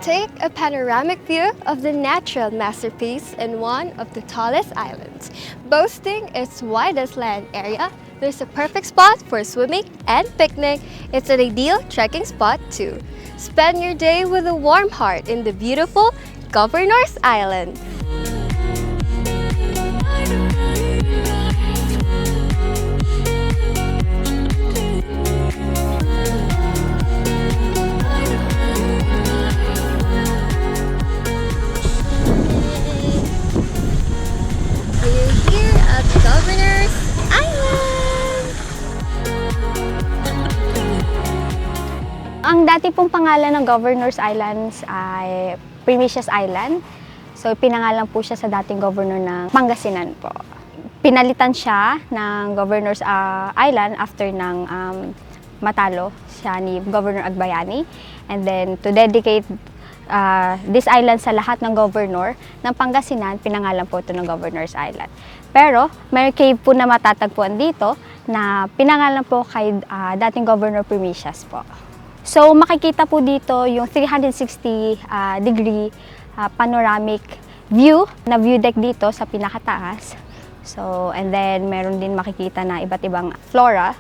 Take a panoramic view of the natural masterpiece in one of the tallest islands. Boasting its widest land area, there's a perfect spot for swimming and picnic. It's an ideal trekking spot too. Spend your day with a warm heart in the beautiful Governor's Island. We're here at Governor's Island! Ang dati pong pangalan ng Governor's Islands ay Primicious Island. So, pinangalan po siya sa dating governor ng Pangasinan po. Pinalitan siya ng Governor's Island after ng matalo siya ni Governor Agbayani. And then, to dedicate this island sa lahat ng governor ng Pangasinan, pinangalan po ito ng Governor's Island. Pero, may cave po na matatagpuan dito na pinangalan po kay dating Governor Primicious po. So, makikita po dito yung 360 degree panoramic view na view deck dito sa pinakataas. So, and then meron din makikita na iba't ibang flora,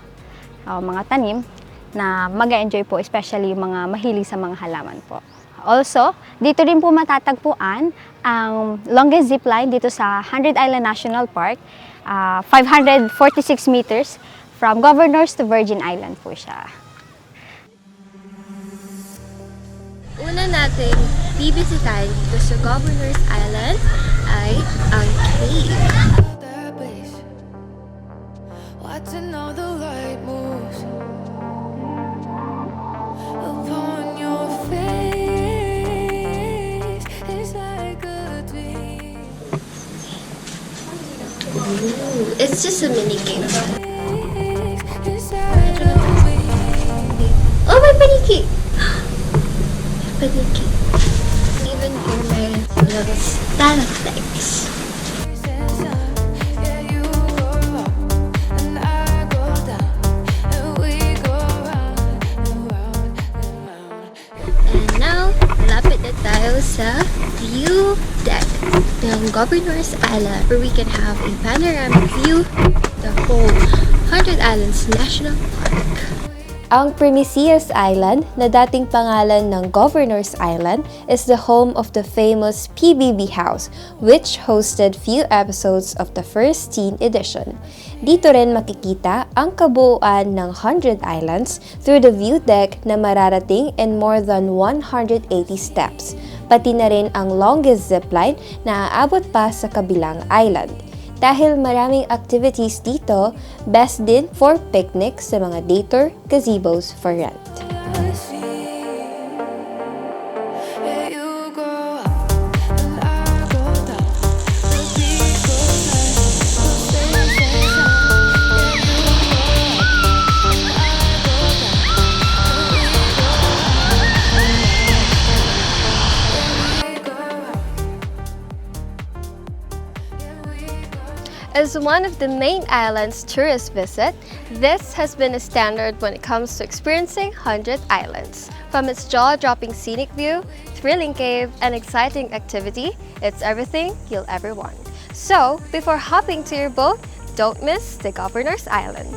mga tanim na mag-enjoy po, especially yung mga mahilig sa mga halaman po. Also, dito din po matatagpuan ang longest zip line dito sa 100 Island National Park, 546 meters from Governors to Virgin Island po siya. Una nating bibisitahin dito sa Governor's Island ay ang cave. Ooh, it's just a mini cave. Oh, may paniki! Paniki. Even here, may little stalactites. And now, lapit na tayo sa view deck ng Governor's Island, where we can have a panoramic view of the whole 100 Islands National Park. Ang Primicious Island, na dating pangalan ng Governor's Island, is the home of the famous PBB House, which hosted few episodes of the first teen edition. Dito rin makikita ang kabuuan ng 100 Islands through the view deck na mararating in more than 180 steps, pati na rin ang longest zipline na aabot pa sa kabilang island. Dahil maraming activities dito, best din for picnic sa mga day-tour gazebos for rent. As one of the main islands tourists visit, this has been a standard when it comes to experiencing 100 Islands. From its jaw-dropping scenic view, thrilling cave, and exciting activity, it's everything you'll ever want. So, before hopping to your boat, don't miss the Governor's Island.